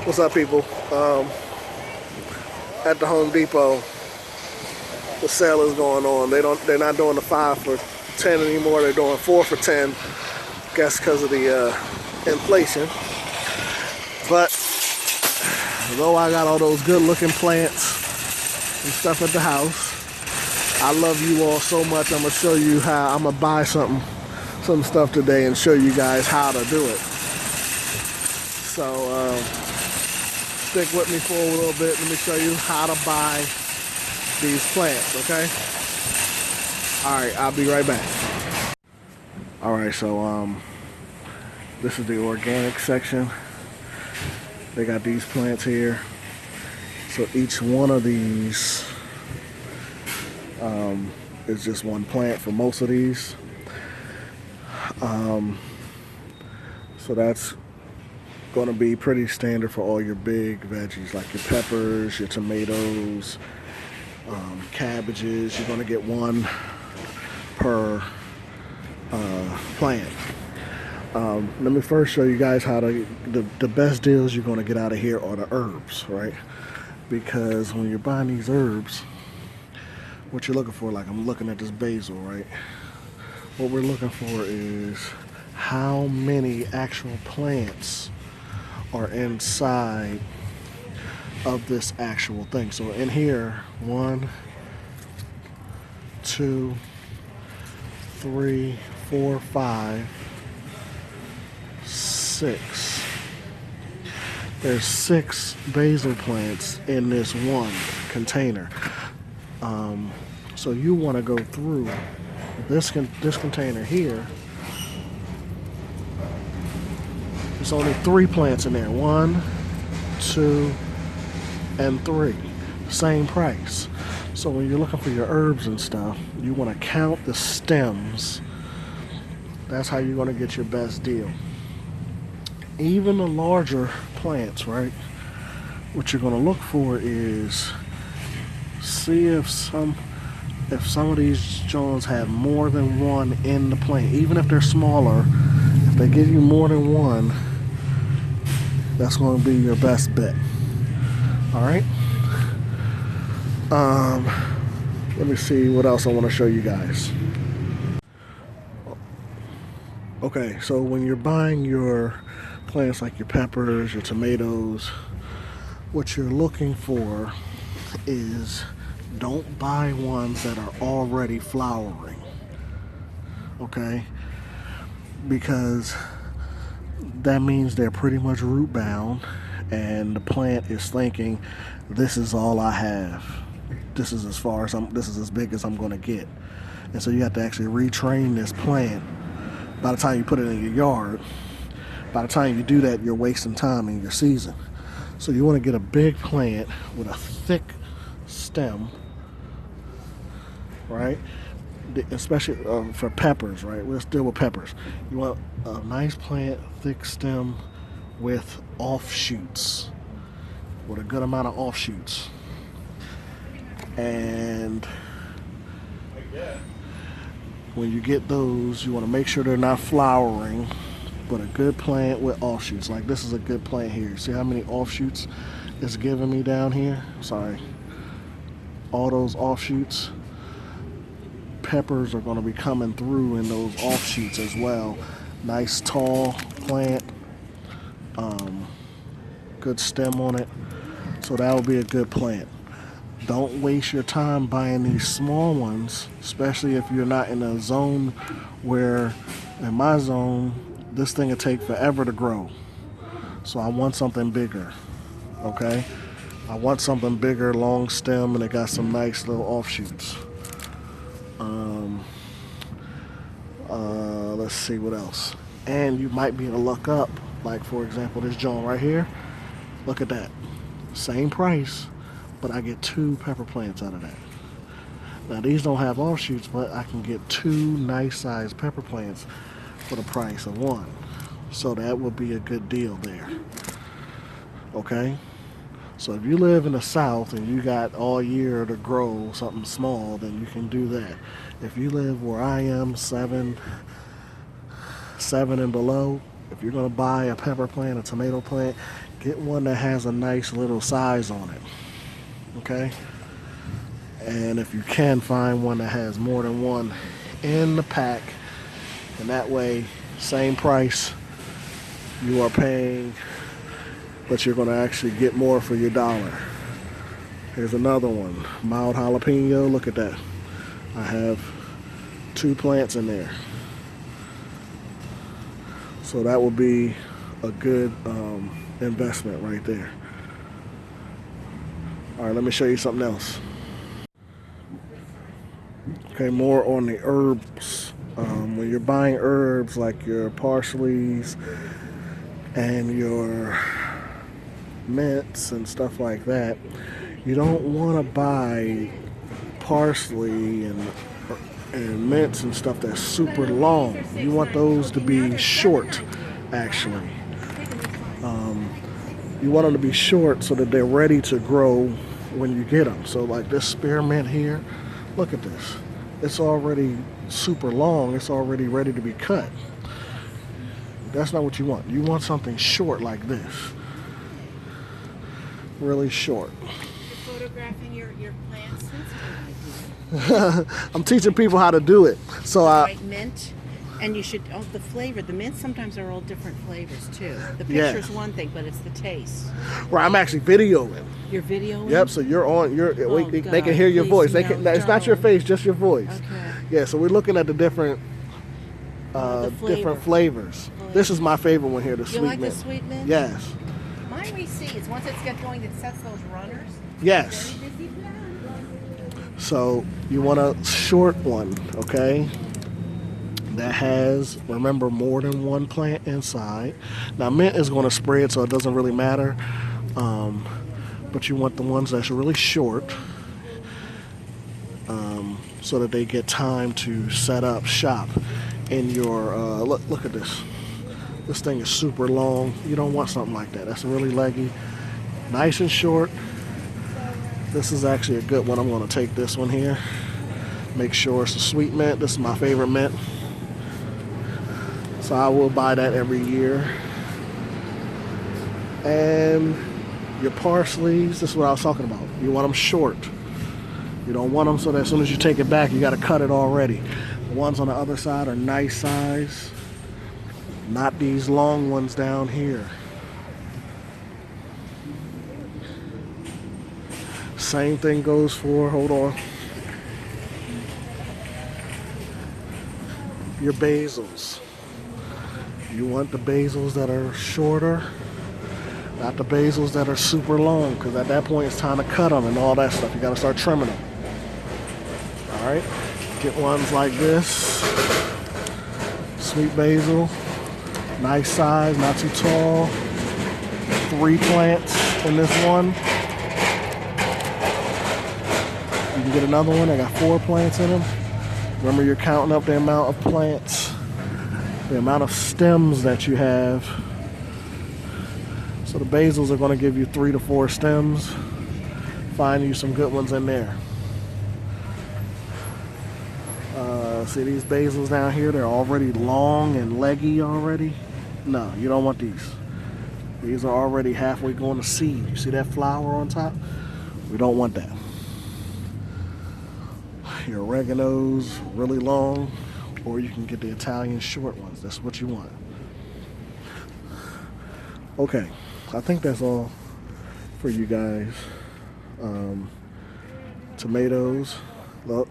What's up, people? At the Home Depot, the sale is going on. They're not doing the 5 for 10 anymore. They're doing 4 for 10. Guess because of the inflation. But though I got all those good-looking plants and stuff at the house, I love you all so much. I'm gonna show you how. I'm gonna buy some stuff today and show you guys how to do it. So stick with me for a little bit. Let me show you how to buy these plants, okay? All right, I'll be right back. All right, so this is the organic section. They got these plants here. So each one of these is just one plant for most of these. So that's going to be pretty standard for all your big veggies, like your peppers, your tomatoes, cabbages. You're going to get one per plant. Let me first show you guys how to, the best deals you're going to get out of here are the herbs, right? Because when you're buying these herbs, what you're looking for, like I'm looking at this basil, right? What we're looking for is how many actual plants are inside of this actual thing. So in here, 1, 2, 3, 4, 5, 6. There's 6 basil plants in this one container. So you want to go through this container here. There's only 3 plants in there. 1, 2, and 3. Same price. So when you're looking for your herbs and stuff, you want to count the stems. That's how you're going to get your best deal. Even the larger plants, right? What you're going to look for is see if some of these Jones have more than one in the plant. Even if they're smaller, if they give you more than one, that's going to be your best bet. All right. Let me see what else I want to show you guys. Okay, so when you're buying your plants like your peppers, your tomatoes, what you're looking for is don't buy ones that are already flowering. Okay? Because that means they're pretty much root bound and the plant is thinking, this is all I have. This is as big as I'm going to get. And so you have to actually retrain this plant. By the time you put it in your yard, by the time you do that, you're wasting time in your season. So you want to get a big plant with a thick stem, right? Especially for peppers, right? We'll deal with peppers. You want a nice plant, thick stem with offshoots, with a good amount of offshoots. And when you get those, you want to make sure they're not flowering, but a good plant with offshoots. Like this is a good plant here. See how many offshoots it's giving me down here? Sorry. All those offshoots. Peppers are going to be coming through in those offshoots as well. Nice tall plant. Good stem on it. So that will be a good plant. Don't waste your time buying these small ones, especially if you're not in a zone where, in my zone, this thing will take forever to grow. So I want something bigger, okay? I want something bigger, long stem, and it got some nice little offshoots. Let's see what else. And you might be able to look up, like for example, this joint right here. Look at that. Same price, but I get 2 pepper plants out of that. Now these don't have offshoots, but I can get 2 nice sized pepper plants for the price of 1. So that would be a good deal there. Okay? So if you live in the South and you got all year to grow something small, then you can do that. If you live where I am, 7 and below, if you're gonna buy a pepper plant, a tomato plant, get one that has a nice little size on it. Okay? And if you can, find one that has more than one in the pack, and that way, same price you are paying, but you're going to actually get more for your dollar. Here's another one, mild jalapeno. Look at that. I have 2 plants in there. So that will be a good investment right there. All right, let me show you something else. Okay, more on the herbs. When you're buying herbs like your parsleys and your mints and stuff like that, you don't want to buy parsley and mints and stuff that's super long. You want those to be short, actually. You want them to be short so that they're ready to grow when you get them. So like this spearmint here, look at this. It's already super long. It's already ready to be cut. That's not what you want. You want something short like this. Really short. You're photographing your plants. I'm teaching people how to do it. So White mint, and you should. Oh, the flavor. The mints sometimes are all different flavors too. The picture's one thing, but it's the taste. Right, I'm actually videoing. You're videoing. Yep. So you're on. They can hear your please, voice. no, It's not your face, just your voice. Okay. Yeah. So we're looking at the different different flavors. This is my favorite one here, the sweet mint. You like the sweet mint? Yes. Mine recedes. Once it's get going, it sets those runners. Yes. Very busy plant. So you want a short one, okay? That has, remember, more than one plant inside. Now mint is going to spread, so it doesn't really matter. But you want the ones that's really short, so that they get time to set up shop in your. Look at this. This thing is super long. You don't want something like that. That's really leggy, nice and short. This is actually a good one. I'm going to take this one here. Make sure it's a sweet mint. This is my favorite mint. So I will buy that every year. And your parsleys, this is what I was talking about. You want them short. You don't want them so that as soon as you take it back, you got to cut it already. The ones on the other side are nice size. Not these long ones down here. Same thing goes for, hold on, your basils. You want the basils that are shorter, not the basils that are super long, because at that point it's time to cut them and all that stuff. You got to start trimming them. All right, get ones like this, sweet basil, nice size, not too tall. 3 plants in this one. You can get another one. I got 4 plants in them. Remember, you're counting up the amount of plants, the amount of stems that you have. So the basils are going to give you 3 to 4 stems. Find you some good ones in there. See these basils down here? They're already long and leggy already. No, you don't want these. These are already halfway going to seed. You see that flower on top? We don't want that. Your oregano's really long, or you can get the Italian short ones. That's what you want. Okay, I think that's all for you guys. Tomatoes, look.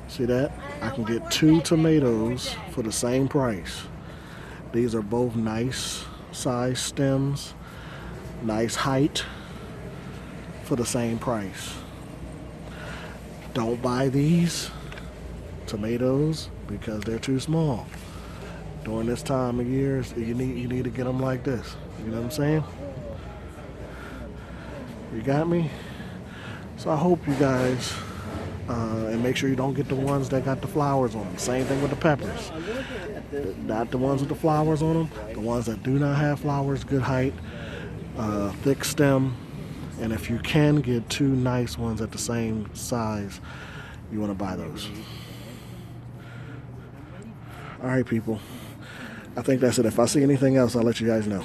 See that? I can get 2 tomatoes for the same price. These are both nice size stems, nice height for the same price. Don't buy these tomatoes because they're too small. During this time of year, you need to get them like this. You know what I'm saying? You got me? So I hope you guys, and make sure you don't get the ones that got the flowers on them. Same thing with the peppers. Not the ones with the flowers on them. The ones that do not have flowers, good height, thick stem. And if you can get 2 nice ones at the same size, you want to buy those. All right, people. I think that's it. If I see anything else, I'll let you guys know.